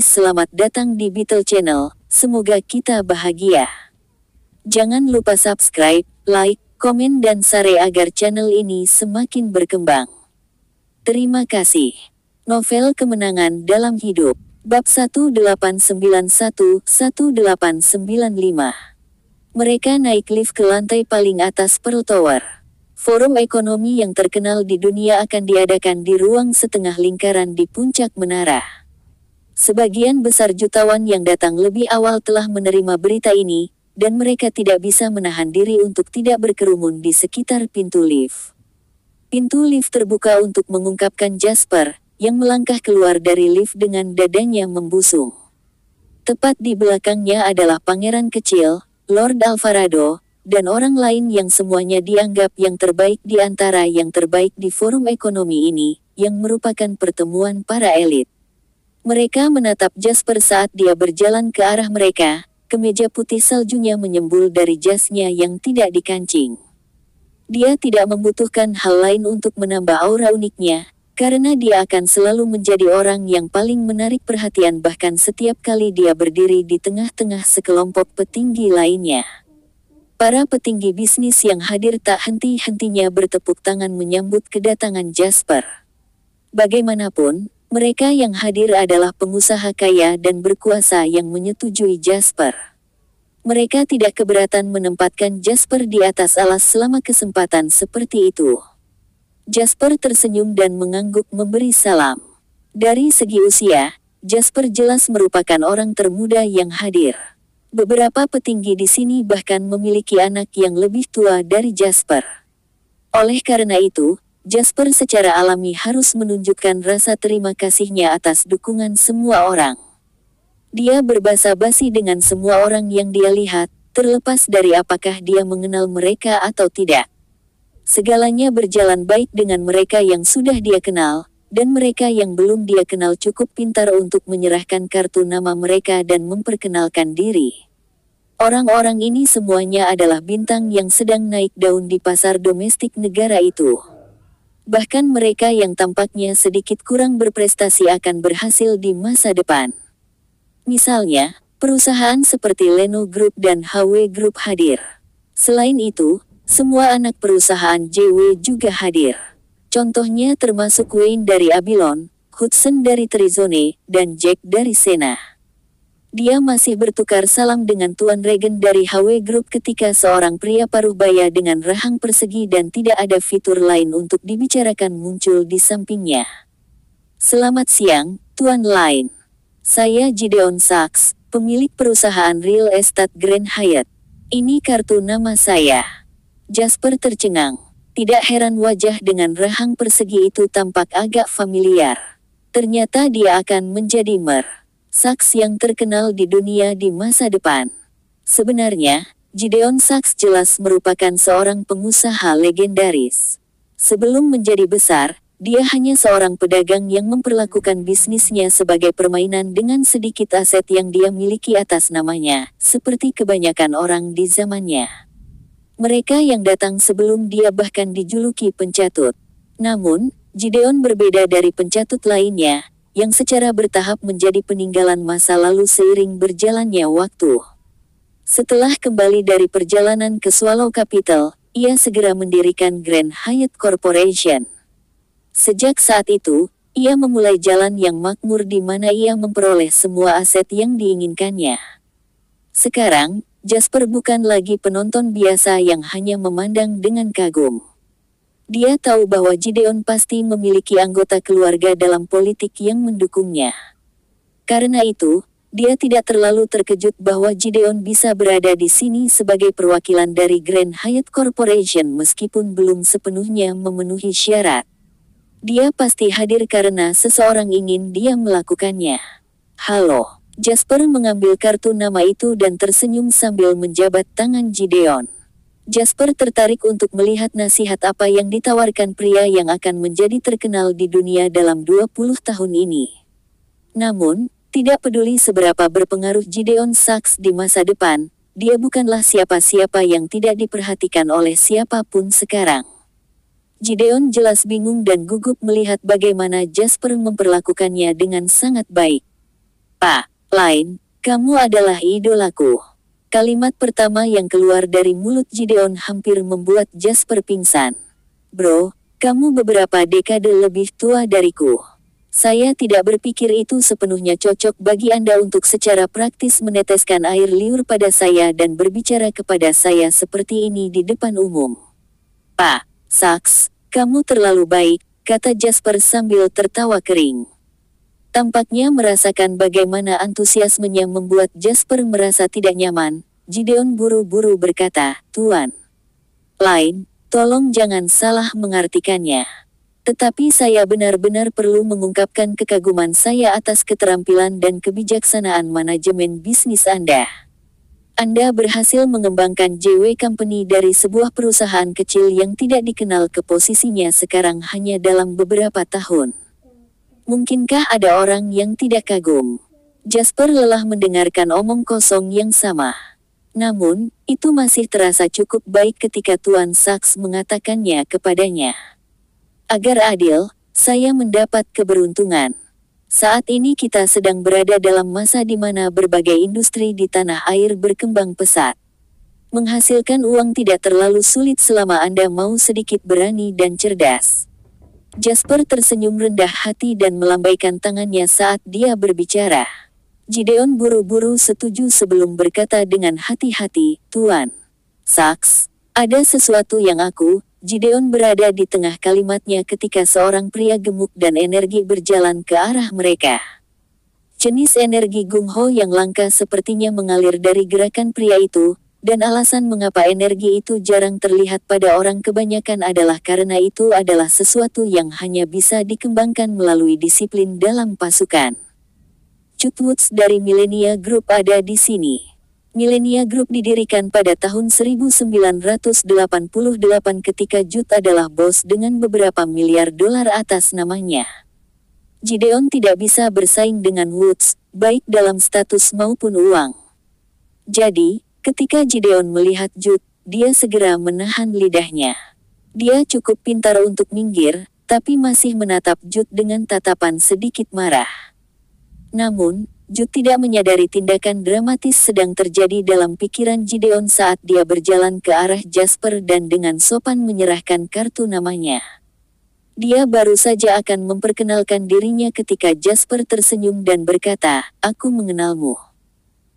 Selamat datang di Beetle Channel, semoga kita bahagia. Jangan lupa subscribe, like, komen dan share agar channel ini semakin berkembang. Terima kasih. Novel Kemenangan Dalam Hidup, Bab 1891-1895. Mereka naik lift ke lantai paling atas Pearl Tower. Forum ekonomi yang terkenal di dunia akan diadakan di ruang setengah lingkaran di puncak menara. Sebagian besar jutawan yang datang lebih awal telah menerima berita ini, dan mereka tidak bisa menahan diri untuk tidak berkerumun di sekitar pintu lift. Pintu lift terbuka untuk mengungkapkan Jasper, yang melangkah keluar dari lift dengan dadanya membusung. Tepat di belakangnya adalah pangeran kecil, Lord Alvarado, dan orang lain yang semuanya dianggap yang terbaik di antara yang terbaik di forum ekonomi ini, yang merupakan pertemuan para elit. Mereka menatap Jasper saat dia berjalan ke arah mereka, kemeja putih saljunya menyembul dari jasnya yang tidak dikancing. Dia tidak membutuhkan hal lain untuk menambah aura uniknya, karena dia akan selalu menjadi orang yang paling menarik perhatian bahkan setiap kali dia berdiri di tengah-tengah sekelompok petinggi lainnya. Para petinggi bisnis yang hadir tak henti-hentinya bertepuk tangan menyambut kedatangan Jasper. Bagaimanapun, mereka yang hadir adalah pengusaha kaya dan berkuasa yang menyetujui Jasper. Mereka tidak keberatan menempatkan Jasper di atas alas selama kesempatan seperti itu. Jasper tersenyum dan mengangguk memberi salam. Dari segi usia, Jasper jelas merupakan orang termuda yang hadir. Beberapa petinggi di sini bahkan memiliki anak yang lebih tua dari Jasper. Oleh karena itu, Jasper secara alami harus menunjukkan rasa terima kasihnya atas dukungan semua orang. Dia berbasa-basi dengan semua orang yang dia lihat, terlepas dari apakah dia mengenal mereka atau tidak. Segalanya berjalan baik dengan mereka yang sudah dia kenal, dan mereka yang belum dia kenal cukup pintar untuk menyerahkan kartu nama mereka dan memperkenalkan diri. Orang-orang ini semuanya adalah bintang yang sedang naik daun di pasar domestik negara itu. Bahkan mereka yang tampaknya sedikit kurang berprestasi akan berhasil di masa depan. Misalnya, perusahaan seperti Leno Group dan HW Group hadir. Selain itu, semua anak perusahaan JW juga hadir. Contohnya termasuk Wayne dari Abilon, Hudson dari Trizone, dan Jack dari Sena. Dia masih bertukar salam dengan Tuan Regen dari HW Group ketika seorang pria paruh baya dengan rahang persegi dan tidak ada fitur lain untuk dibicarakan muncul di sampingnya. Selamat siang, Tuan Lane. Saya Gideon Sachs, pemilik perusahaan real estate Grand Hyatt. Ini kartu nama saya. Jasper tercengang. Tidak heran wajah dengan rahang persegi itu tampak agak familiar. Ternyata dia akan menjadi Sachs yang terkenal di dunia di masa depan. Sebenarnya, Gideon Sachs jelas merupakan seorang pengusaha legendaris. Sebelum menjadi besar, dia hanya seorang pedagang yang memperlakukan bisnisnya sebagai permainan dengan sedikit aset yang dia miliki atas namanya, seperti kebanyakan orang di zamannya. Mereka yang datang sebelum dia bahkan dijuluki pencatut. Namun, Gideon berbeda dari pencatut lainnya, yang secara bertahap menjadi peninggalan masa lalu seiring berjalannya waktu. Setelah kembali dari perjalanan ke Swallow Capital, ia segera mendirikan Grand Hyatt Corporation. Sejak saat itu, ia memulai jalan yang makmur di mana ia memperoleh semua aset yang diinginkannya. Sekarang, Jasper bukan lagi penonton biasa yang hanya memandang dengan kagum. Dia tahu bahwa Gideon pasti memiliki anggota keluarga dalam politik yang mendukungnya. Karena itu, dia tidak terlalu terkejut bahwa Gideon bisa berada di sini sebagai perwakilan dari Grand Hyatt Corporation meskipun belum sepenuhnya memenuhi syarat. Dia pasti hadir karena seseorang ingin dia melakukannya. Halo, Jasper mengambil kartu nama itu dan tersenyum sambil menjabat tangan Gideon. Jasper tertarik untuk melihat nasihat apa yang ditawarkan pria yang akan menjadi terkenal di dunia dalam 20 tahun ini. Namun, tidak peduli seberapa berpengaruh Gideon Sachs di masa depan, dia bukanlah siapa-siapa yang tidak diperhatikan oleh siapapun sekarang. Gideon jelas bingung dan gugup melihat bagaimana Jasper memperlakukannya dengan sangat baik. "Pak Lain, kamu adalah idolaku." Kalimat pertama yang keluar dari mulut Gideon hampir membuat Jasper pingsan. "Bro, kamu beberapa dekade lebih tua dariku. Saya tidak berpikir itu sepenuhnya cocok bagi Anda untuk secara praktis meneteskan air liur pada saya dan berbicara kepada saya seperti ini di depan umum." "Pak Saks, kamu terlalu baik," kata Jasper sambil tertawa kering. Tampaknya merasakan bagaimana antusiasmenya membuat Jasper merasa tidak nyaman. Gideon buru-buru berkata, "Tuan Lain, tolong jangan salah mengartikannya. Tetapi saya benar-benar perlu mengungkapkan kekaguman saya atas keterampilan dan kebijaksanaan manajemen bisnis Anda. Anda berhasil mengembangkan JW Company dari sebuah perusahaan kecil yang tidak dikenal ke posisinya sekarang hanya dalam beberapa tahun. Mungkinkah ada orang yang tidak kagum?" Jasper lelah mendengarkan omong kosong yang sama. Namun, itu masih terasa cukup baik ketika Tuan Saks mengatakannya kepadanya. "Agar adil, saya mendapat keberuntungan. Saat ini kita sedang berada dalam masa di mana berbagai industri di tanah air berkembang pesat. Menghasilkan uang tidak terlalu sulit selama Anda mau sedikit berani dan cerdas." Jasper tersenyum rendah hati dan melambaikan tangannya saat dia berbicara. Gideon buru-buru setuju sebelum berkata dengan hati-hati, "Tuan Saks, ada sesuatu yang Gideon berada di tengah kalimatnya ketika seorang pria gemuk dan energi berjalan ke arah mereka. Jenis energi Gung Ho yang langka sepertinya mengalir dari gerakan pria itu, dan alasan mengapa energi itu jarang terlihat pada orang kebanyakan adalah karena itu adalah sesuatu yang hanya bisa dikembangkan melalui disiplin dalam pasukan. Cut Woods dari Millenia Group ada di sini. Millenia Group didirikan pada tahun 1988 ketika Jude adalah bos dengan beberapa miliar dolar atas namanya. Gideon tidak bisa bersaing dengan Woods, baik dalam status maupun uang. Jadi, ketika Gideon melihat Jude, dia segera menahan lidahnya. Dia cukup pintar untuk minggir, tapi masih menatap Jude dengan tatapan sedikit marah. Namun, Jude tidak menyadari tindakan dramatis sedang terjadi dalam pikiran Gideon saat dia berjalan ke arah Jasper dan dengan sopan menyerahkan kartu namanya. Dia baru saja akan memperkenalkan dirinya ketika Jasper tersenyum dan berkata, "Aku mengenalmu.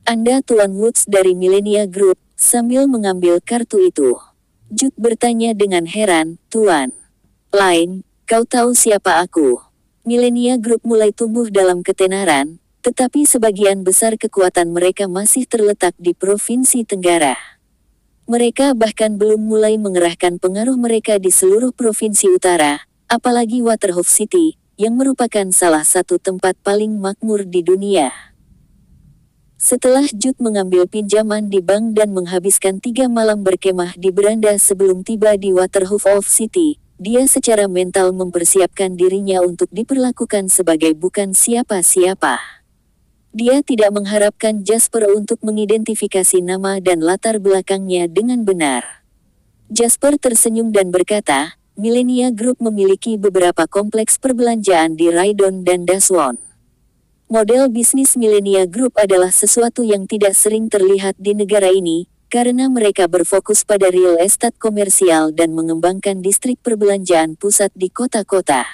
Anda Tuan Woods dari Millenia Group," sambil mengambil kartu itu. Jude bertanya dengan heran, "Tuan Lain, kau tahu siapa aku?" Millenia Group mulai tumbuh dalam ketenaran, tetapi sebagian besar kekuatan mereka masih terletak di Provinsi Tenggara. Mereka bahkan belum mulai mengerahkan pengaruh mereka di seluruh Provinsi Utara, apalagi Waterhoof City, yang merupakan salah satu tempat paling makmur di dunia. Setelah Jude mengambil pinjaman di bank dan menghabiskan 3 malam berkemah di beranda sebelum tiba di Waterhoof City, dia secara mental mempersiapkan dirinya untuk diperlakukan sebagai bukan siapa-siapa. Dia tidak mengharapkan Jasper untuk mengidentifikasi nama dan latar belakangnya dengan benar. Jasper tersenyum dan berkata, "Millenia Group memiliki beberapa kompleks perbelanjaan di Raidon dan Daswon. Model bisnis Millenia Group adalah sesuatu yang tidak sering terlihat di negara ini, karena mereka berfokus pada real estate komersial dan mengembangkan distrik perbelanjaan pusat di kota-kota.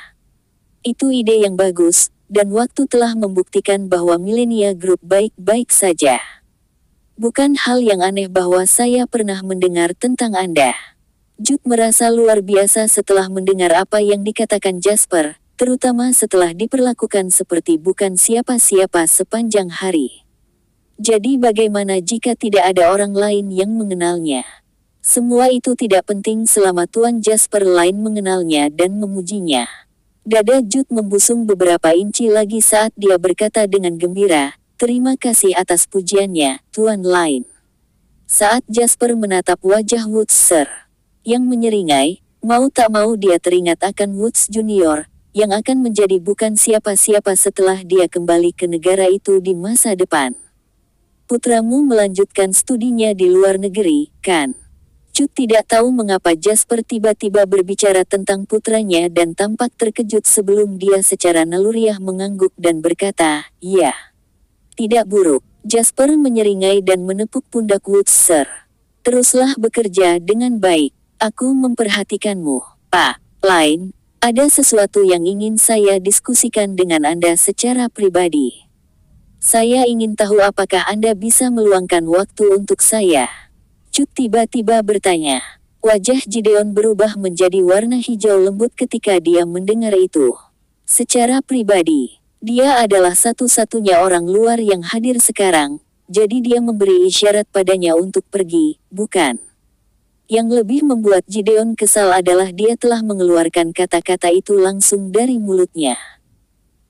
Itu ide yang bagus, dan waktu telah membuktikan bahwa Millenia Group baik-baik saja. Bukan hal yang aneh bahwa saya pernah mendengar tentang Anda." Jude merasa luar biasa setelah mendengar apa yang dikatakan Jasper, terutama setelah diperlakukan seperti bukan siapa-siapa sepanjang hari. Jadi bagaimana jika tidak ada orang lain yang mengenalnya? Semua itu tidak penting selama Tuan Jasper Lain mengenalnya dan memujinya. Dada Jude membusung beberapa inci lagi saat dia berkata dengan gembira, "Terima kasih atas pujiannya, Tuan Lain." Saat Jasper menatap wajah Woods Sir, yang menyeringai, mau tak mau dia teringat akan Woods Junior, yang akan menjadi bukan siapa-siapa setelah dia kembali ke negara itu di masa depan. "Putramu melanjutkan studinya di luar negeri, kan?" Cut tidak tahu mengapa Jasper tiba-tiba berbicara tentang putranya dan tampak terkejut sebelum dia secara naluriah mengangguk dan berkata, "Iya. Tidak buruk." Jasper menyeringai dan menepuk pundak Woods. "Sir. Teruslah bekerja dengan baik. Aku memperhatikanmu, Pak. Lain, ada sesuatu yang ingin saya diskusikan dengan Anda secara pribadi. Saya ingin tahu apakah Anda bisa meluangkan waktu untuk saya." Cut tiba-tiba bertanya. Wajah Gideon berubah menjadi warna hijau lembut ketika dia mendengar itu. Secara pribadi, dia adalah satu-satunya orang luar yang hadir sekarang, jadi dia memberi isyarat padanya untuk pergi, bukan? Yang lebih membuat Gideon kesal adalah dia telah mengeluarkan kata-kata itu langsung dari mulutnya.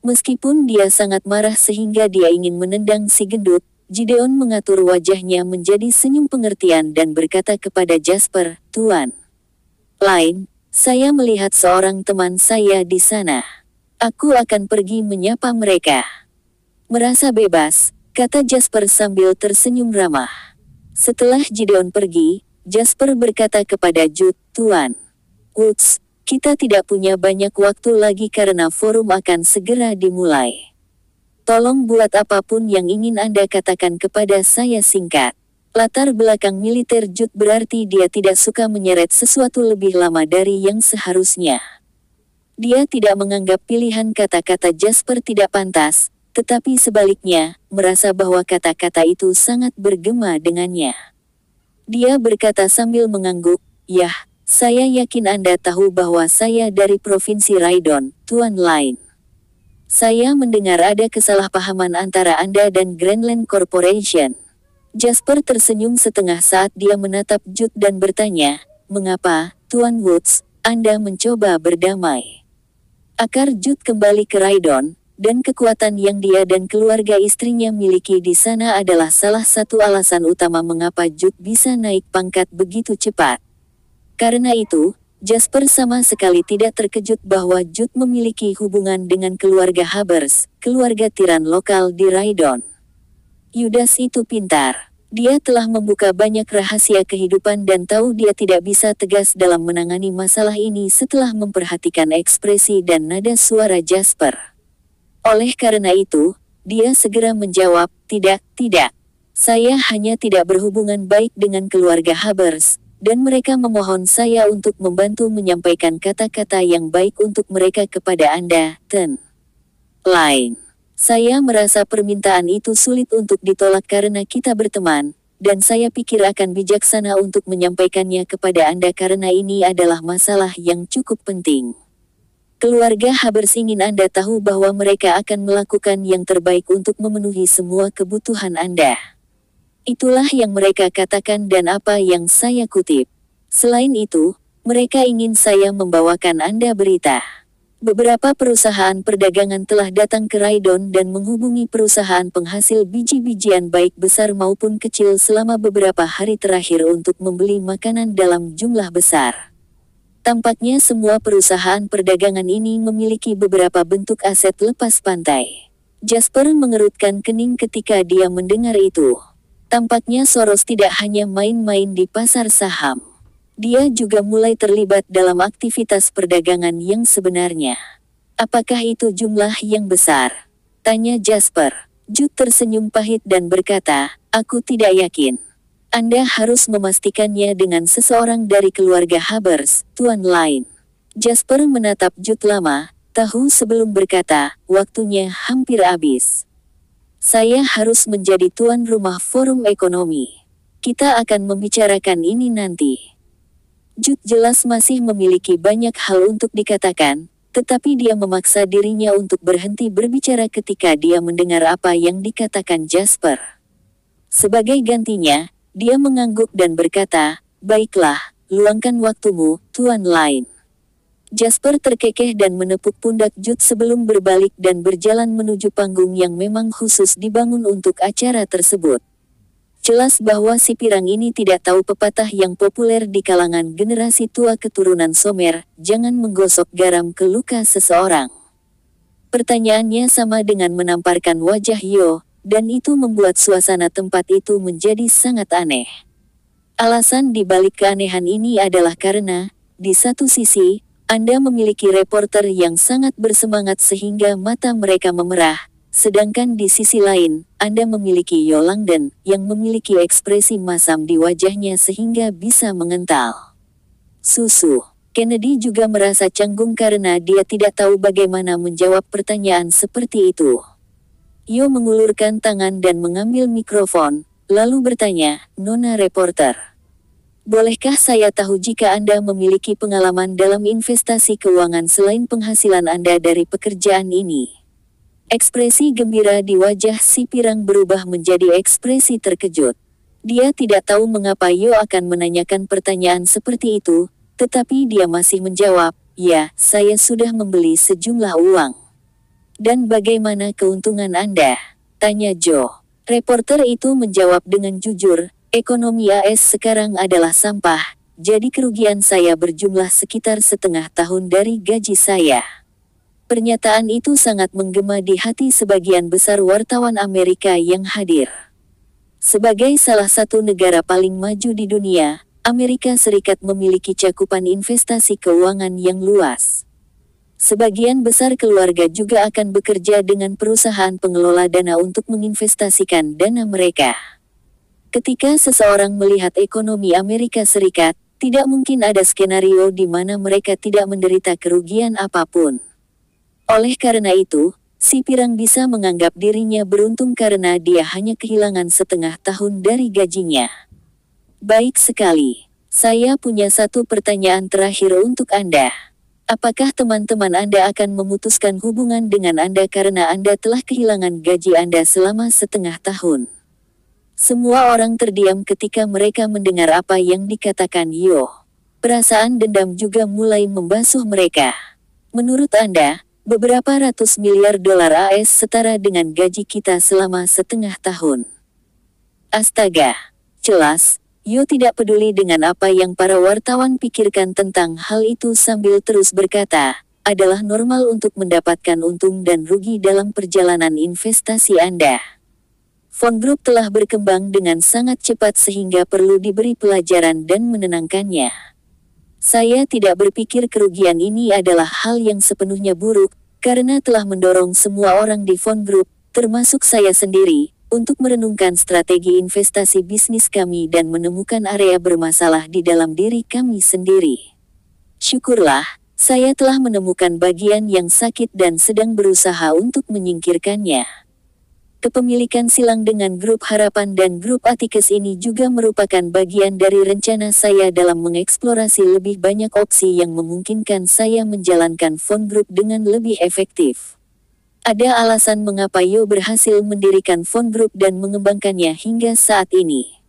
Meskipun dia sangat marah sehingga dia ingin menendang si gendut, Gideon mengatur wajahnya menjadi senyum pengertian dan berkata kepada Jasper, "Tuan Lain, saya melihat seorang teman saya di sana. Aku akan pergi menyapa mereka." "Merasa bebas," kata Jasper sambil tersenyum ramah. Setelah Gideon pergi, Jasper berkata kepada Jude, "Tuan Woods, kita tidak punya banyak waktu lagi karena forum akan segera dimulai. Tolong buat apapun yang ingin Anda katakan kepada saya singkat." Latar belakang militer Jude berarti dia tidak suka menyeret sesuatu lebih lama dari yang seharusnya. Dia tidak menganggap pilihan kata-kata Jasper tidak pantas, tetapi sebaliknya, merasa bahwa kata-kata itu sangat bergema dengannya. Dia berkata sambil mengangguk, "Yah, saya yakin Anda tahu bahwa saya dari Provinsi Raidon, Tuan Lain. Saya mendengar ada kesalahpahaman antara Anda dan Grandland Corporation." Jasper tersenyum setengah saat dia menatap Jude dan bertanya, "Mengapa, Tuan Woods, Anda mencoba berdamai?" Akar Jude kembali ke Raidon, dan kekuatan yang dia dan keluarga istrinya miliki di sana adalah salah satu alasan utama mengapa Jude bisa naik pangkat begitu cepat. Karena itu, Jasper sama sekali tidak terkejut bahwa Jude memiliki hubungan dengan keluarga Habers, keluarga tiran lokal di Raidon. Yudas itu pintar. Dia telah membuka banyak rahasia kehidupan dan tahu dia tidak bisa tegas dalam menangani masalah ini setelah memperhatikan ekspresi dan nada suara Jasper. Oleh karena itu, dia segera menjawab, "Tidak, tidak. Saya hanya tidak berhubungan baik dengan keluarga Habers, dan mereka memohon saya untuk membantu menyampaikan kata-kata yang baik untuk mereka kepada Anda, Ten Lain. Saya merasa permintaan itu sulit untuk ditolak karena kita berteman, dan saya pikir akan bijaksana untuk menyampaikannya kepada Anda karena ini adalah masalah yang cukup penting. Keluarga Habers ingin Anda tahu bahwa mereka akan melakukan yang terbaik untuk memenuhi semua kebutuhan Anda." Itulah yang mereka katakan dan apa yang saya kutip. Selain itu, mereka ingin saya membawakan Anda berita. Beberapa perusahaan perdagangan telah datang ke Raidon dan menghubungi perusahaan penghasil biji-bijian baik besar maupun kecil selama beberapa hari terakhir untuk membeli makanan dalam jumlah besar. Tampaknya semua perusahaan perdagangan ini memiliki beberapa bentuk aset lepas pantai. Jasper mengerutkan kening ketika dia mendengar itu. Tampaknya Soros tidak hanya main-main di pasar saham. Dia juga mulai terlibat dalam aktivitas perdagangan yang sebenarnya. "Apakah itu jumlah yang besar?" tanya Jasper. Jude tersenyum pahit dan berkata, "Aku tidak yakin. Anda harus memastikannya dengan seseorang dari keluarga Habers, Tuan Lain." Jasper menatap Jude lama, tahu sebelum berkata, "Waktunya hampir habis. Saya harus menjadi tuan rumah forum ekonomi. Kita akan membicarakan ini nanti." Jude jelas masih memiliki banyak hal untuk dikatakan, tetapi dia memaksa dirinya untuk berhenti berbicara ketika dia mendengar apa yang dikatakan Jasper. Sebagai gantinya, dia mengangguk dan berkata, "Baiklah, luangkan waktumu, Tuan Lain." Jasper terkekeh dan menepuk pundak Jude sebelum berbalik dan berjalan menuju panggung yang memang khusus dibangun untuk acara tersebut. Jelas bahwa si pirang ini tidak tahu pepatah yang populer di kalangan generasi tua keturunan Somer, "Jangan menggosok garam ke luka seseorang." Pertanyaannya sama dengan menamparkan wajah Yo, dan itu membuat suasana tempat itu menjadi sangat aneh. Alasan di balik keanehan ini adalah karena, di satu sisi, Anda memiliki reporter yang sangat bersemangat sehingga mata mereka memerah, sedangkan di sisi lain, Anda memiliki Yo Langdon yang memiliki ekspresi masam di wajahnya sehingga bisa mengental susu. Kennedy juga merasa canggung karena dia tidak tahu bagaimana menjawab pertanyaan seperti itu. Yo mengulurkan tangan dan mengambil mikrofon, lalu bertanya, "Nona reporter, bolehkah saya tahu jika Anda memiliki pengalaman dalam investasi keuangan selain penghasilan Anda dari pekerjaan ini?" Ekspresi gembira di wajah si pirang berubah menjadi ekspresi terkejut. Dia tidak tahu mengapa Yo akan menanyakan pertanyaan seperti itu, tetapi dia masih menjawab, "Ya, saya sudah membeli sejumlah uang." "Dan bagaimana keuntungan Anda?" tanya Joe. Reporter itu menjawab dengan jujur, "Ekonomi AS sekarang adalah sampah, jadi kerugian saya berjumlah sekitar setengah tahun dari gaji saya." Pernyataan itu sangat menggema di hati sebagian besar wartawan Amerika yang hadir. Sebagai salah satu negara paling maju di dunia, Amerika Serikat memiliki cakupan investasi keuangan yang luas. Sebagian besar keluarga juga akan bekerja dengan perusahaan pengelola dana untuk menginvestasikan dana mereka. Ketika seseorang melihat ekonomi Amerika Serikat, tidak mungkin ada skenario di mana mereka tidak menderita kerugian apapun. Oleh karena itu, si pirang bisa menganggap dirinya beruntung karena dia hanya kehilangan setengah tahun dari gajinya. Baik sekali. Saya punya satu pertanyaan terakhir untuk Anda. Apakah teman-teman Anda akan memutuskan hubungan dengan Anda karena Anda telah kehilangan gaji Anda selama setengah tahun? Semua orang terdiam ketika mereka mendengar apa yang dikatakan Yo. Perasaan dendam juga mulai membasuh mereka. Menurut Anda, beberapa ratus miliar dolar AS setara dengan gaji kita selama setengah tahun. Astaga, jelas. Yo tidak peduli dengan apa yang para wartawan pikirkan tentang hal itu sambil terus berkata, "Adalah normal untuk mendapatkan untung dan rugi dalam perjalanan investasi Anda. Von Group telah berkembang dengan sangat cepat sehingga perlu diberi pelajaran dan menenangkannya. Saya tidak berpikir kerugian ini adalah hal yang sepenuhnya buruk, karena telah mendorong semua orang di Von Group, termasuk saya sendiri, untuk merenungkan strategi investasi bisnis kami dan menemukan area bermasalah di dalam diri kami sendiri. Syukurlah, saya telah menemukan bagian yang sakit dan sedang berusaha untuk menyingkirkannya." Kepemilikan silang dengan Grup Harapan dan Grup Atticus ini juga merupakan bagian dari rencana saya dalam mengeksplorasi lebih banyak opsi yang memungkinkan saya menjalankan Von Group dengan lebih efektif. Ada alasan mengapa Yo berhasil mendirikan Von Group dan mengembangkannya hingga saat ini.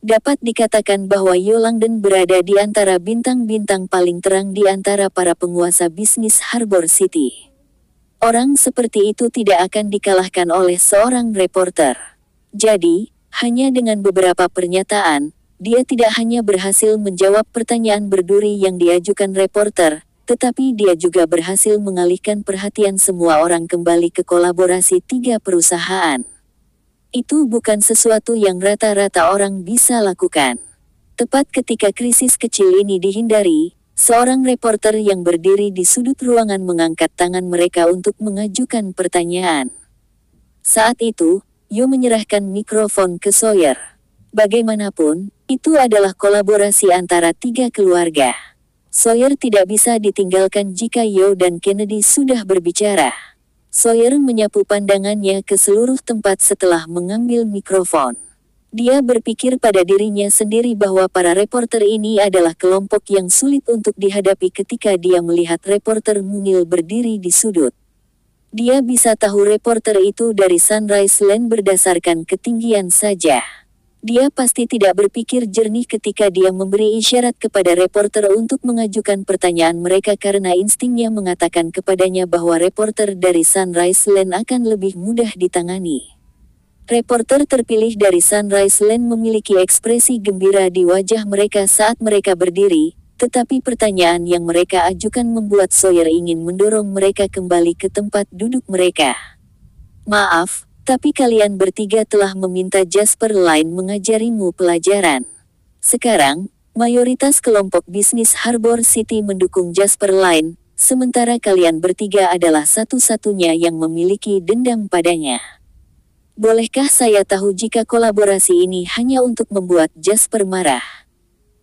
Dapat dikatakan bahwa Yo Langdon berada di antara bintang-bintang paling terang di antara para penguasa bisnis Harbor City. Orang seperti itu tidak akan dikalahkan oleh seorang reporter. Jadi, hanya dengan beberapa pernyataan, dia tidak hanya berhasil menjawab pertanyaan berduri yang diajukan reporter, tetapi dia juga berhasil mengalihkan perhatian semua orang kembali ke kolaborasi 3 perusahaan. Itu bukan sesuatu yang rata-rata orang bisa lakukan. Tepat ketika krisis kecil ini dihindari, seorang reporter yang berdiri di sudut ruangan mengangkat tangan mereka untuk mengajukan pertanyaan. Saat itu, Yo menyerahkan mikrofon ke Sawyer. Bagaimanapun, itu adalah kolaborasi antara 3 keluarga. Sawyer tidak bisa ditinggalkan jika Yo dan Kennedy sudah berbicara. Sawyer menyapu pandangannya ke seluruh tempat setelah mengambil mikrofon. Dia berpikir pada dirinya sendiri bahwa para reporter ini adalah kelompok yang sulit untuk dihadapi ketika dia melihat reporter mungil berdiri di sudut. Dia bisa tahu reporter itu dari Sunrise Land berdasarkan ketinggian saja. Dia pasti tidak berpikir jernih ketika dia memberi isyarat kepada reporter untuk mengajukan pertanyaan mereka karena instingnya mengatakan kepadanya bahwa reporter dari Sunrise Land akan lebih mudah ditangani. Reporter terpilih dari Sunrise Land memiliki ekspresi gembira di wajah mereka saat mereka berdiri, tetapi pertanyaan yang mereka ajukan membuat Sawyer ingin mendorong mereka kembali ke tempat duduk mereka. "Maaf, tapi kalian bertiga telah meminta Jasper Lynn mengajarimu pelajaran. Sekarang, mayoritas kelompok bisnis Harbor City mendukung Jasper Line, sementara kalian bertiga adalah satu-satunya yang memiliki dendam padanya. Bolehkah saya tahu jika kolaborasi ini hanya untuk membuat Jasper marah?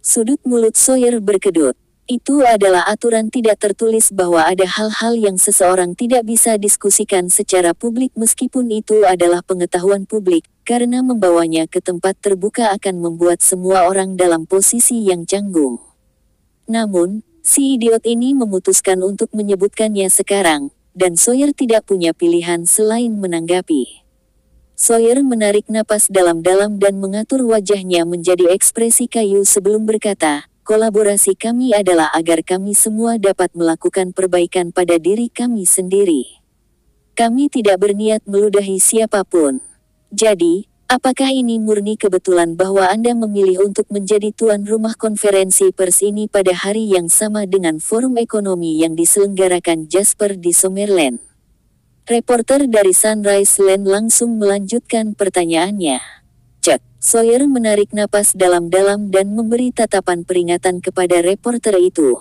Sudut mulut Sawyer berkedut. Itu adalah aturan tidak tertulis bahwa ada hal-hal yang seseorang tidak bisa diskusikan secara publik meskipun itu adalah pengetahuan publik, karena membawanya ke tempat terbuka akan membuat semua orang dalam posisi yang canggung. Namun, si idiot ini memutuskan untuk menyebutkannya sekarang, dan Sawyer tidak punya pilihan selain menanggapi. Sawyer menarik napas dalam-dalam dan mengatur wajahnya menjadi ekspresi kayu sebelum berkata, kolaborasi kami adalah agar kami semua dapat melakukan perbaikan pada diri kami sendiri. Kami tidak berniat meludahi siapapun. Jadi, apakah ini murni kebetulan bahwa Anda memilih untuk menjadi tuan rumah konferensi pers ini pada hari yang sama dengan forum ekonomi yang diselenggarakan Jasper di Summerland? Reporter dari Sunrise Land langsung melanjutkan pertanyaannya. Cek. Sawyer menarik napas dalam-dalam dan memberi tatapan peringatan kepada reporter itu.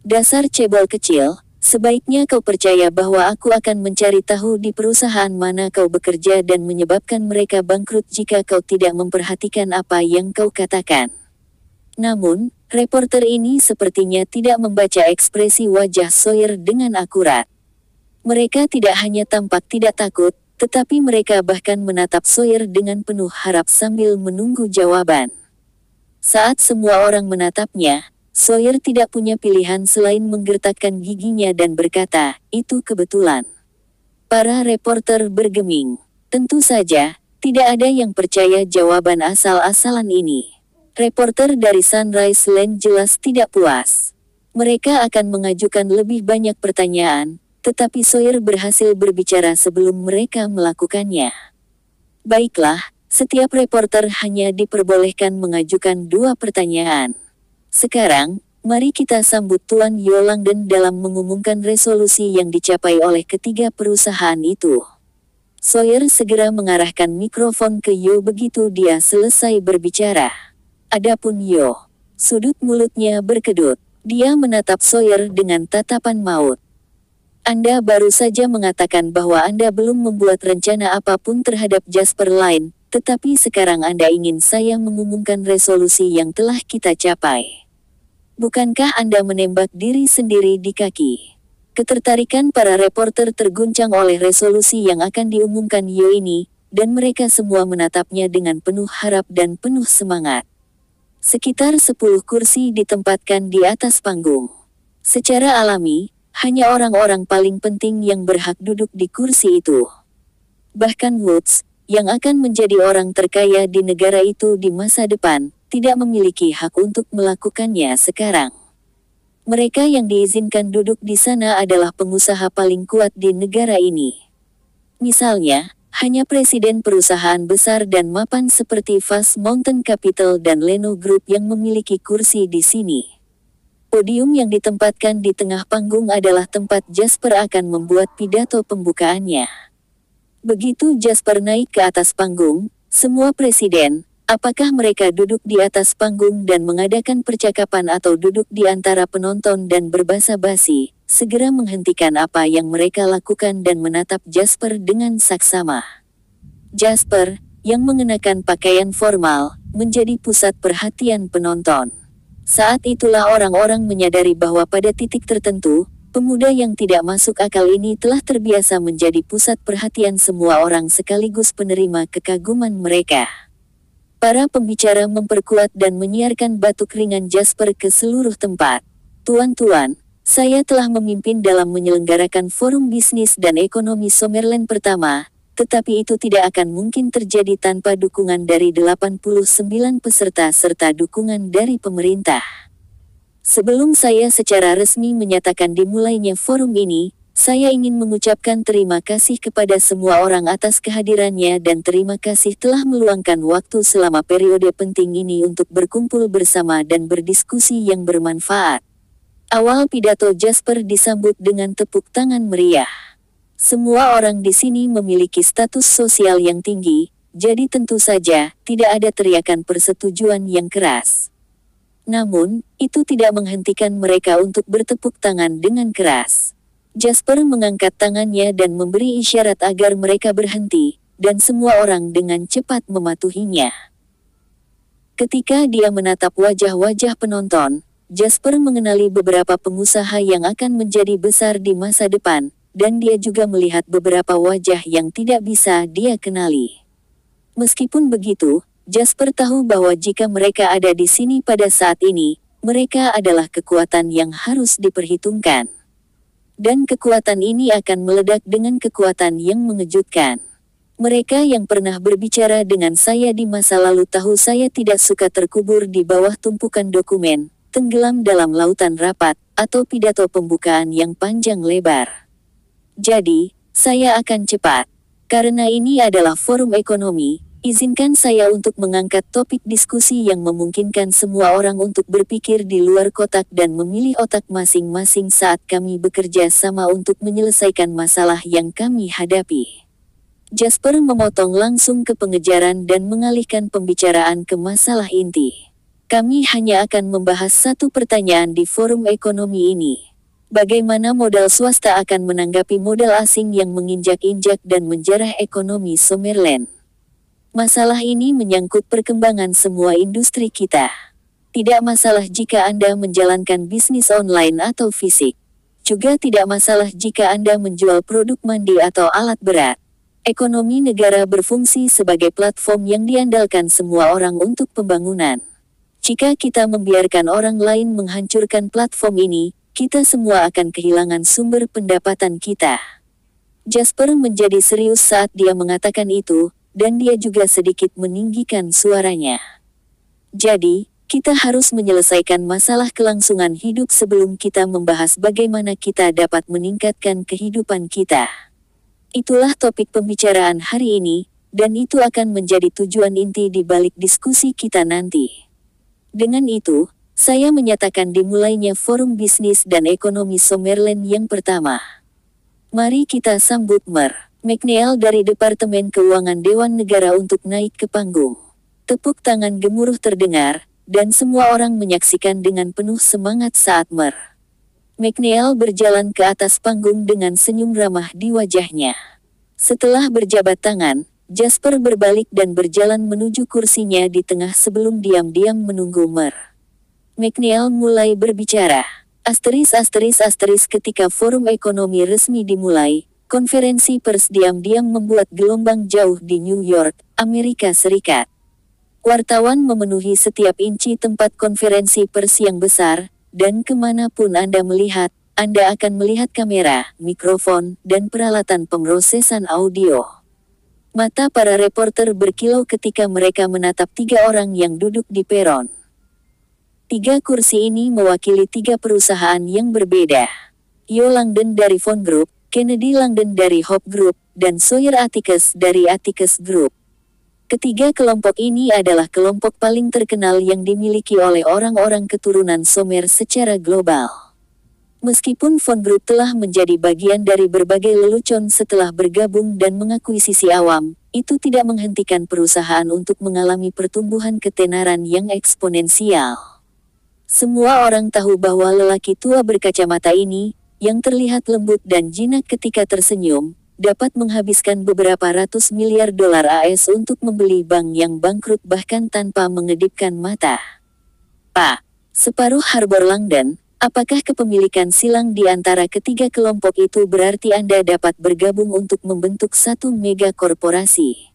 Dasar cebol kecil, sebaiknya kau percaya bahwa aku akan mencari tahu di perusahaan mana kau bekerja dan menyebabkan mereka bangkrut jika kau tidak memperhatikan apa yang kau katakan. Namun, reporter ini sepertinya tidak membaca ekspresi wajah Sawyer dengan akurat. Mereka tidak hanya tampak tidak takut, tetapi mereka bahkan menatap Sawyer dengan penuh harap sambil menunggu jawaban. Saat semua orang menatapnya, Sawyer tidak punya pilihan selain menggertakkan giginya dan berkata, itu kebetulan. Para reporter bergeming. Tentu saja, tidak ada yang percaya jawaban asal-asalan ini. Reporter dari Sunrise Land jelas tidak puas. Mereka akan mengajukan lebih banyak pertanyaan, tetapi Sawyer berhasil berbicara sebelum mereka melakukannya. Baiklah, setiap reporter hanya diperbolehkan mengajukan 2 pertanyaan. Sekarang, mari kita sambut Tuan Yo Langdon dalam mengumumkan resolusi yang dicapai oleh ketiga perusahaan itu. Sawyer segera mengarahkan mikrofon ke Yo begitu dia selesai berbicara. Adapun Yo, sudut mulutnya berkedut. Dia menatap Sawyer dengan tatapan maut. Anda baru saja mengatakan bahwa Anda belum membuat rencana apapun terhadap Jasper Line, tetapi sekarang Anda ingin saya mengumumkan resolusi yang telah kita capai. Bukankah Anda menembak diri sendiri di kaki? Ketertarikan para reporter terguncang oleh resolusi yang akan diumumkan Yo ini, dan mereka semua menatapnya dengan penuh harap dan penuh semangat. Sekitar 10 kursi ditempatkan di atas panggung. Secara alami, hanya orang-orang paling penting yang berhak duduk di kursi itu. Bahkan Woods, yang akan menjadi orang terkaya di negara itu di masa depan, tidak memiliki hak untuk melakukannya sekarang. Mereka yang diizinkan duduk di sana adalah pengusaha paling kuat di negara ini. Misalnya, hanya presiden perusahaan besar dan mapan seperti Fast Mountain Capital dan Leno Group yang memiliki kursi di sini. Podium yang ditempatkan di tengah panggung adalah tempat Jasper akan membuat pidato pembukaannya. Begitu Jasper naik ke atas panggung, semua presiden, apakah mereka duduk di atas panggung dan mengadakan percakapan atau duduk di antara penonton dan berbasa-basi, segera menghentikan apa yang mereka lakukan dan menatap Jasper dengan saksama. Jasper, yang mengenakan pakaian formal, menjadi pusat perhatian penonton. Saat itulah orang-orang menyadari bahwa pada titik tertentu, pemuda yang tidak masuk akal ini telah terbiasa menjadi pusat perhatian semua orang sekaligus penerima kekaguman mereka. Para pembicara memperkuat dan menyiarkan batuk ringan Jasper ke seluruh tempat. Tuan-tuan, saya telah memimpin dalam menyelenggarakan forum bisnis dan ekonomi Summerland pertama, tetapi itu tidak akan mungkin terjadi tanpa dukungan dari 89 peserta serta dukungan dari pemerintah. Sebelum saya secara resmi menyatakan dimulainya forum ini, saya ingin mengucapkan terima kasih kepada semua orang atas kehadirannya dan terima kasih telah meluangkan waktu selama periode penting ini untuk berkumpul bersama dan berdiskusi yang bermanfaat. Awal pidato Jasper disambut dengan tepuk tangan meriah. Semua orang di sini memiliki status sosial yang tinggi, jadi tentu saja tidak ada teriakan persetujuan yang keras. Namun, itu tidak menghentikan mereka untuk bertepuk tangan dengan keras. Jasper mengangkat tangannya dan memberi isyarat agar mereka berhenti, dan semua orang dengan cepat mematuhinya. Ketika dia menatap wajah-wajah penonton, Jasper mengenali beberapa pengusaha yang akan menjadi besar di masa depan, dan dia juga melihat beberapa wajah yang tidak bisa dia kenali. Meskipun begitu, Jasper tahu bahwa jika mereka ada di sini pada saat ini, mereka adalah kekuatan yang harus diperhitungkan. Dan kekuatan ini akan meledak dengan kekuatan yang mengejutkan. Mereka yang pernah berbicara dengan saya di masa lalu tahu saya tidak suka terkubur di bawah tumpukan dokumen, tenggelam dalam lautan rapat, atau pidato pembukaan yang panjang lebar. Jadi, saya akan cepat. Karena ini adalah forum ekonomi, izinkan saya untuk mengangkat topik diskusi yang memungkinkan semua orang untuk berpikir di luar kotak dan memilih otak masing-masing saat kami bekerja sama untuk menyelesaikan masalah yang kami hadapi. Jasper memotong langsung ke pengejaran dan mengalihkan pembicaraan ke masalah inti. Kami hanya akan membahas satu pertanyaan di forum ekonomi ini. Bagaimana modal swasta akan menanggapi modal asing yang menginjak-injak dan menjarah ekonomi Summerland? Masalah ini menyangkut perkembangan semua industri kita. Tidak masalah jika Anda menjalankan bisnis online atau fisik. Juga tidak masalah jika Anda menjual produk mandi atau alat berat. Ekonomi negara berfungsi sebagai platform yang diandalkan semua orang untuk pembangunan. Jika kita membiarkan orang lain menghancurkan platform ini, kita semua akan kehilangan sumber pendapatan kita. Jasper menjadi serius saat dia mengatakan itu, dan dia juga sedikit meninggikan suaranya. Jadi, kita harus menyelesaikan masalah kelangsungan hidup sebelum kita membahas bagaimana kita dapat meningkatkan kehidupan kita. Itulah topik pembicaraan hari ini, dan itu akan menjadi tujuan inti di balik diskusi kita nanti. Dengan itu, saya menyatakan dimulainya Forum Bisnis dan Ekonomi Summerland yang pertama. Mari kita sambut Mer. McNeil dari Departemen Keuangan Dewan Negara untuk naik ke panggung. Tepuk tangan gemuruh terdengar, dan semua orang menyaksikan dengan penuh semangat saat Mer. McNeil berjalan ke atas panggung dengan senyum ramah di wajahnya. Setelah berjabat tangan, Jasper berbalik dan berjalan menuju kursinya di tengah sebelum diam-diam menunggu Mer. McNeil mulai berbicara. Ketika forum ekonomi resmi dimulai, konferensi pers diam-diam membuat gelombang jauh di New York, Amerika Serikat. Wartawan memenuhi setiap inci tempat konferensi pers yang besar, dan kemanapun Anda melihat, Anda akan melihat kamera, mikrofon, dan peralatan pemrosesan audio. Mata para reporter berkilau ketika mereka menatap 3 orang yang duduk di peron. 3 kursi ini mewakili 3 perusahaan yang berbeda. Yo Langdon dari Von Group, Kennedy Langdon dari Hope Group, dan Sawyer Atticus dari Atticus Group. Ketiga kelompok ini adalah kelompok paling terkenal yang dimiliki oleh orang-orang keturunan Sumer secara global. Meskipun Von Group telah menjadi bagian dari berbagai lelucon setelah bergabung dan mengakuisisi awam, itu tidak menghentikan perusahaan untuk mengalami pertumbuhan ketenaran yang eksponensial. Semua orang tahu bahwa lelaki tua berkacamata ini, yang terlihat lembut dan jinak ketika tersenyum, dapat menghabiskan beberapa ratus miliar dolar AS untuk membeli bank yang bangkrut bahkan tanpa mengedipkan mata. Pak, separuh Harbor Langdon. Apakah kepemilikan silang di antara ketiga kelompok itu berarti Anda dapat bergabung untuk membentuk satu mega korporasi?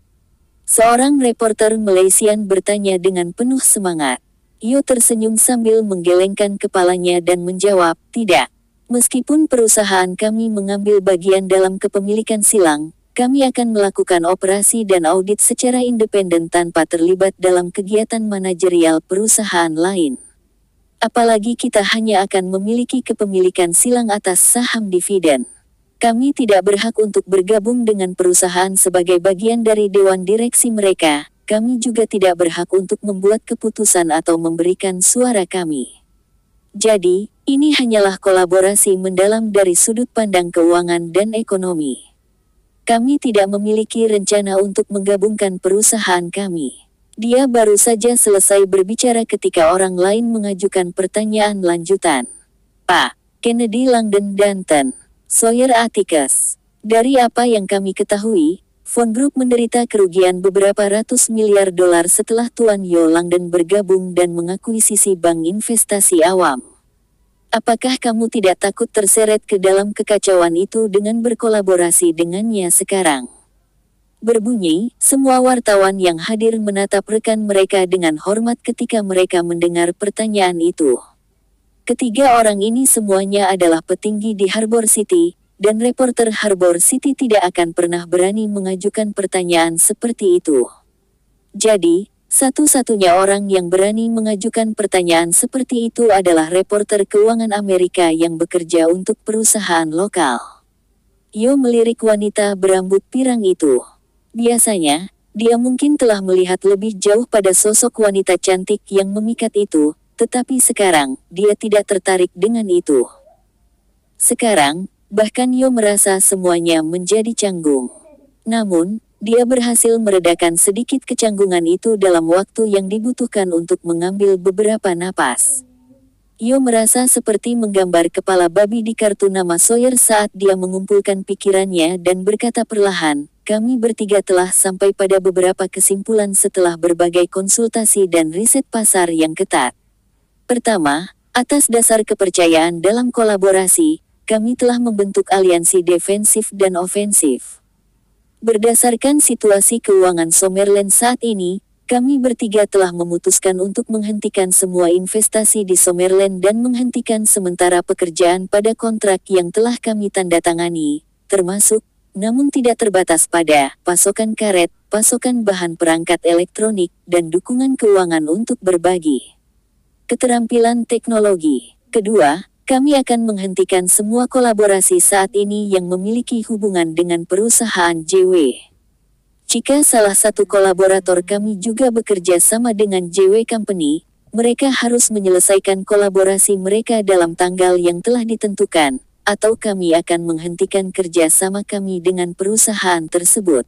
Seorang reporter Malaysian bertanya dengan penuh semangat. Yo tersenyum sambil menggelengkan kepalanya dan menjawab, tidak. Meskipun perusahaan kami mengambil bagian dalam kepemilikan silang, kami akan melakukan operasi dan audit secara independen tanpa terlibat dalam kegiatan manajerial perusahaan lain. Apalagi kita hanya akan memiliki kepemilikan silang atas saham dividen. Kami tidak berhak untuk bergabung dengan perusahaan sebagai bagian dari dewan direksi mereka. Kami juga tidak berhak untuk membuat keputusan atau memberikan suara kami. Jadi, ini hanyalah kolaborasi mendalam dari sudut pandang keuangan dan ekonomi. Kami tidak memiliki rencana untuk menggabungkan perusahaan kami. Dia baru saja selesai berbicara ketika orang lain mengajukan pertanyaan lanjutan. Pak Kennedy Langdon Danton, Sawyer Atticus. Dari apa yang kami ketahui, Von Group menderita kerugian beberapa ratus miliar dolar setelah Tuan Yo Langdon bergabung dan mengakuisisi bank investasi awam. Apakah kamu tidak takut terseret ke dalam kekacauan itu dengan berkolaborasi dengannya sekarang? Berbunyi, semua wartawan yang hadir menatap rekan mereka dengan hormat ketika mereka mendengar pertanyaan itu. Ketiga orang ini semuanya adalah petinggi di Harbor City, dan reporter Harbor City tidak akan pernah berani mengajukan pertanyaan seperti itu. Jadi, satu-satunya orang yang berani mengajukan pertanyaan seperti itu adalah reporter keuangan Amerika yang bekerja untuk perusahaan lokal. Yo melirik wanita berambut pirang itu. Biasanya, dia mungkin telah melihat lebih jauh pada sosok wanita cantik yang memikat itu, tetapi sekarang, dia tidak tertarik dengan itu. Sekarang, bahkan Yo merasa semuanya menjadi canggung. Namun, dia berhasil meredakan sedikit kecanggungan itu dalam waktu yang dibutuhkan untuk mengambil beberapa napas. Yo merasa seperti menggambar kepala babi di kartu nama Sawyer saat dia mengumpulkan pikirannya dan berkata perlahan, kami bertiga telah sampai pada beberapa kesimpulan setelah berbagai konsultasi dan riset pasar yang ketat. Pertama, atas dasar kepercayaan dalam kolaborasi, kami telah membentuk aliansi defensif dan ofensif. Berdasarkan situasi keuangan Summerland saat ini, kami bertiga telah memutuskan untuk menghentikan semua investasi di Summerland dan menghentikan sementara pekerjaan pada kontrak yang telah kami tanda tangani, termasuk, namun tidak terbatas pada, pasokan karet, pasokan bahan perangkat elektronik, dan dukungan keuangan untuk berbagi keterampilan teknologi. Kedua, kami akan menghentikan semua kolaborasi saat ini yang memiliki hubungan dengan perusahaan JW. Jika salah satu kolaborator kami juga bekerja sama dengan JW Company, mereka harus menyelesaikan kolaborasi mereka dalam tanggal yang telah ditentukan, atau kami akan menghentikan kerja sama kami dengan perusahaan tersebut.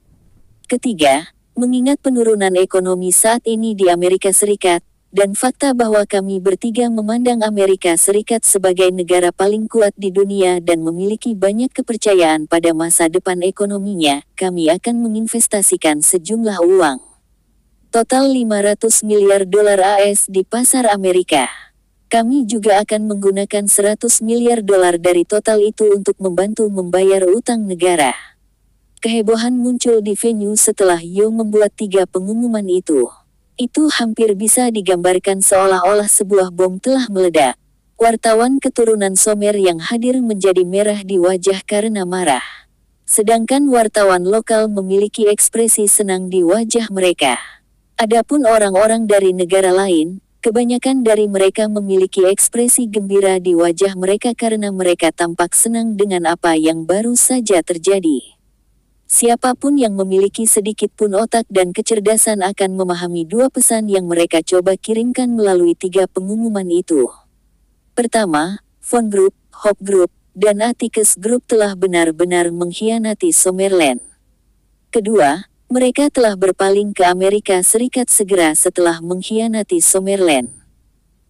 Ketiga, mengingat penurunan ekonomi saat ini di Amerika Serikat, dan fakta bahwa kami bertiga memandang Amerika Serikat sebagai negara paling kuat di dunia dan memiliki banyak kepercayaan pada masa depan ekonominya, kami akan menginvestasikan sejumlah uang. Total 500 miliar dolar AS di pasar Amerika. Kami juga akan menggunakan 100 miliar dolar dari total itu untuk membantu membayar utang negara. Kehebohan muncul di venue setelah Yo membuat 3 pengumuman itu. Itu hampir bisa digambarkan seolah-olah sebuah bom telah meledak. Wartawan keturunan Somer yang hadir menjadi merah di wajah karena marah. Sedangkan wartawan lokal memiliki ekspresi senang di wajah mereka. Adapun orang-orang dari negara lain, kebanyakan dari mereka memiliki ekspresi gembira di wajah mereka karena mereka tampak senang dengan apa yang baru saja terjadi. Siapapun yang memiliki sedikit pun otak dan kecerdasan akan memahami 2 pesan yang mereka coba kirimkan melalui 3 pengumuman itu. Pertama, Von Group, Hope Group, dan Atticus Group telah benar-benar mengkhianati Summerland. Kedua, mereka telah berpaling ke Amerika Serikat segera setelah mengkhianati Summerland.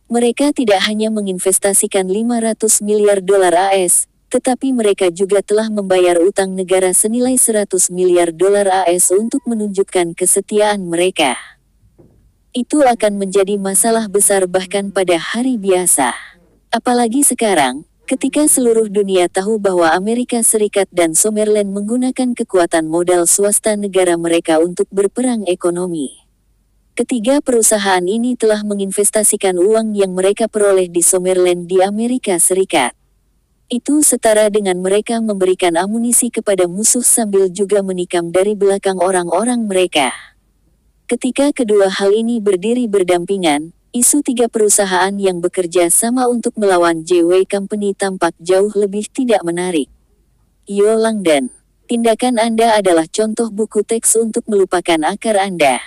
Mereka tidak hanya menginvestasikan 500 miliar dolar AS, tetapi mereka juga telah membayar utang negara senilai 100 miliar dolar AS untuk menunjukkan kesetiaan mereka. Itu akan menjadi masalah besar bahkan pada hari biasa. Apalagi sekarang, ketika seluruh dunia tahu bahwa Amerika Serikat dan Summerland menggunakan kekuatan modal swasta negara mereka untuk berperang ekonomi. Ketiga perusahaan ini telah menginvestasikan uang yang mereka peroleh di Summerland di Amerika Serikat. Itu setara dengan mereka memberikan amunisi kepada musuh sambil juga menikam dari belakang orang-orang mereka. Ketika kedua hal ini berdiri berdampingan, isu 3 perusahaan yang bekerja sama untuk melawan JW Company tampak jauh lebih tidak menarik. Yo Langdon, tindakan Anda adalah contoh buku teks untuk melupakan akar Anda.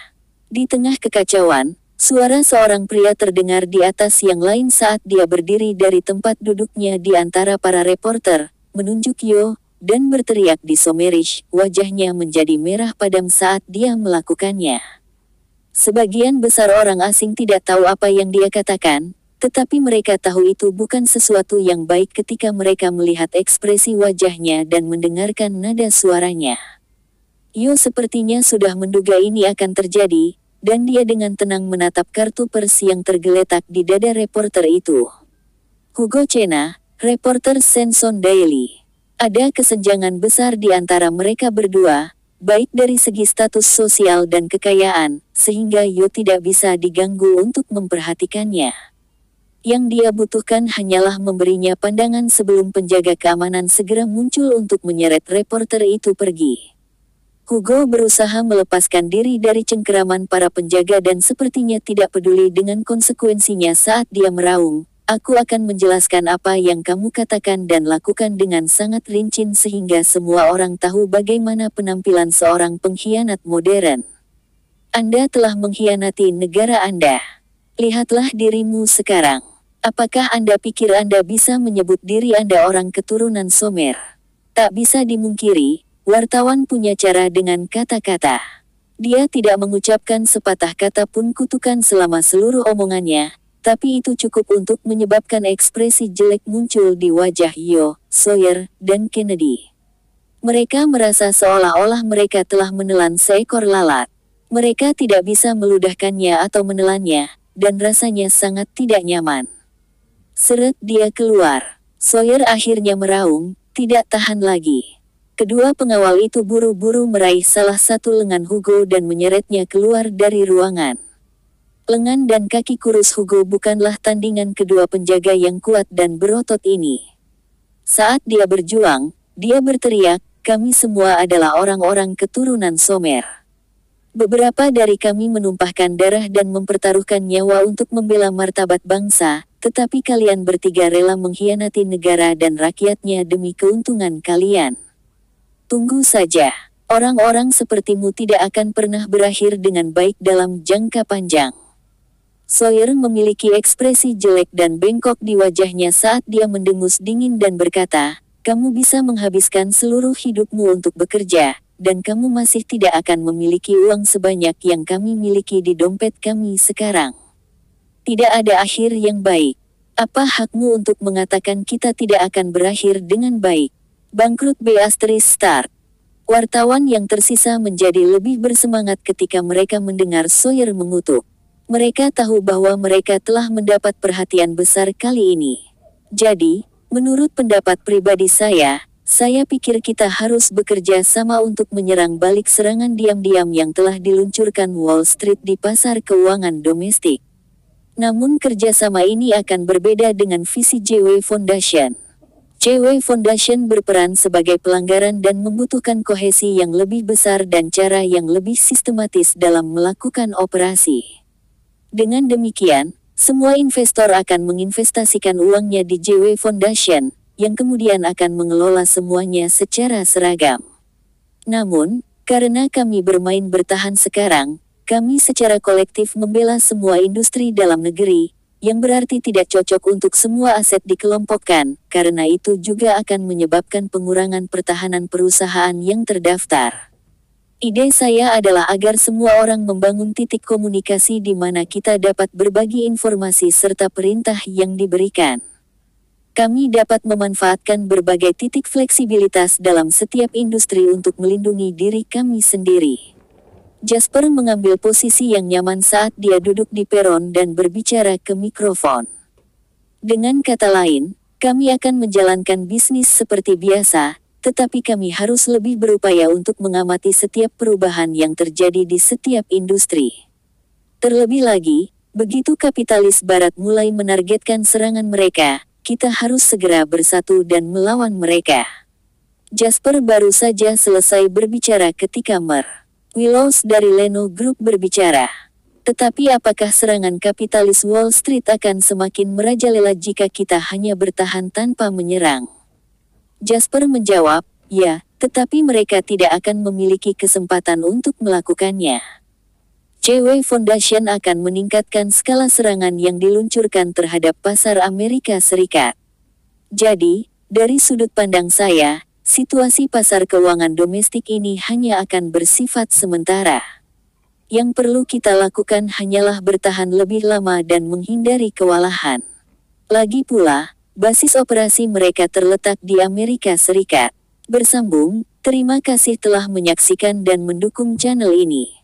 Di tengah kekacauan, suara seorang pria terdengar di atas yang lain saat dia berdiri dari tempat duduknya di antara para reporter, menunjuk Yo, dan berteriak di Somerish, wajahnya menjadi merah padam saat dia melakukannya. Sebagian besar orang asing tidak tahu apa yang dia katakan, tetapi mereka tahu itu bukan sesuatu yang baik ketika mereka melihat ekspresi wajahnya dan mendengarkan nada suaranya. Yo sepertinya sudah menduga ini akan terjadi, dan dia dengan tenang menatap kartu pers yang tergeletak di dada reporter itu. Hugo Cena, reporter Shenzhen Daily. Ada kesenjangan besar di antara mereka berdua, baik dari segi status sosial dan kekayaan, sehingga Yo tidak bisa diganggu untuk memperhatikannya. Yang dia butuhkan hanyalah memberinya pandangan sebelum penjaga keamanan segera muncul untuk menyeret reporter itu pergi. Hugo berusaha melepaskan diri dari cengkeraman para penjaga dan sepertinya tidak peduli dengan konsekuensinya saat dia meraung, "Aku akan menjelaskan apa yang kamu katakan dan lakukan dengan sangat rinci sehingga semua orang tahu bagaimana penampilan seorang pengkhianat modern. Anda telah mengkhianati negara Anda. Lihatlah dirimu sekarang. Apakah Anda pikir Anda bisa menyebut diri Anda orang keturunan Sumer? Tak bisa dimungkiri, wartawan punya cara dengan kata-kata. Dia tidak mengucapkan sepatah kata pun kutukan selama seluruh omongannya, tapi itu cukup untuk menyebabkan ekspresi jelek muncul di wajah Yo, Sawyer, dan Kennedy. Mereka merasa seolah-olah mereka telah menelan seekor lalat. Mereka tidak bisa meludahkannya atau menelannya, dan rasanya sangat tidak nyaman. Seret dia keluar. Sawyer akhirnya meraung, tidak tahan lagi. Kedua pengawal itu buru-buru meraih salah satu lengan Hugo dan menyeretnya keluar dari ruangan. Lengan dan kaki kurus Hugo bukanlah tandingan kedua penjaga yang kuat dan berotot ini. Saat dia berjuang, dia berteriak, "Kami semua adalah orang-orang keturunan Sumer. Beberapa dari kami menumpahkan darah dan mempertaruhkan nyawa untuk membela martabat bangsa, tetapi kalian bertiga rela mengkhianati negara dan rakyatnya demi keuntungan kalian. Tunggu saja, orang-orang sepertimu tidak akan pernah berakhir dengan baik dalam jangka panjang." Sawyer memiliki ekspresi jelek dan bengkok di wajahnya saat dia mendengus dingin dan berkata, "Kamu bisa menghabiskan seluruh hidupmu untuk bekerja, dan kamu masih tidak akan memiliki uang sebanyak yang kami miliki di dompet kami sekarang. Tidak ada akhir yang baik. Apa hakmu untuk mengatakan kita tidak akan berakhir dengan baik? Bangkrut **start. Wartawan yang tersisa menjadi lebih bersemangat ketika mereka mendengar Sawyer mengutuk. Mereka tahu bahwa mereka telah mendapat perhatian besar kali ini. Jadi, menurut pendapat pribadi saya pikir kita harus bekerja sama untuk menyerang balik serangan diam-diam yang telah diluncurkan Wall Street di pasar keuangan domestik. Namun kerjasama ini akan berbeda dengan visi JW Foundation. JW Foundation berperan sebagai pelanggaran dan membutuhkan kohesi yang lebih besar dan cara yang lebih sistematis dalam melakukan operasi. Dengan demikian, semua investor akan menginvestasikan uangnya di JW Foundation, yang kemudian akan mengelola semuanya secara seragam. Namun, karena kami bermain bertahan sekarang, kami secara kolektif membela semua industri dalam negeri, yang berarti tidak cocok untuk semua aset dikelompokkan, karena itu juga akan menyebabkan pengurangan pertahanan perusahaan yang terdaftar. Ide saya adalah agar semua orang membangun titik komunikasi di mana kita dapat berbagi informasi serta perintah yang diberikan. Kami dapat memanfaatkan berbagai titik fleksibilitas dalam setiap industri untuk melindungi diri kami sendiri." Jasper mengambil posisi yang nyaman saat dia duduk di peron dan berbicara ke mikrofon. "Dengan kata lain, kami akan menjalankan bisnis seperti biasa, tetapi kami harus lebih berupaya untuk mengamati setiap perubahan yang terjadi di setiap industri. Terlebih lagi, begitu kapitalis barat mulai menargetkan serangan mereka, kita harus segera bersatu dan melawan mereka." Jasper baru saja selesai berbicara ketika Willows dari Leno Group berbicara. "Tetapi apakah serangan kapitalis Wall Street akan semakin merajalela jika kita hanya bertahan tanpa menyerang?" Jasper menjawab, "Ya, tetapi mereka tidak akan memiliki kesempatan untuk melakukannya. JW Foundation akan meningkatkan skala serangan yang diluncurkan terhadap pasar Amerika Serikat. Jadi, dari sudut pandang saya situasi pasar keuangan domestik ini hanya akan bersifat sementara. Yang perlu kita lakukan hanyalah bertahan lebih lama dan menghindari kewalahan. Lagi pula, basis operasi mereka terletak di Amerika Serikat. Bersambung, terima kasih telah menyaksikan dan mendukung channel ini.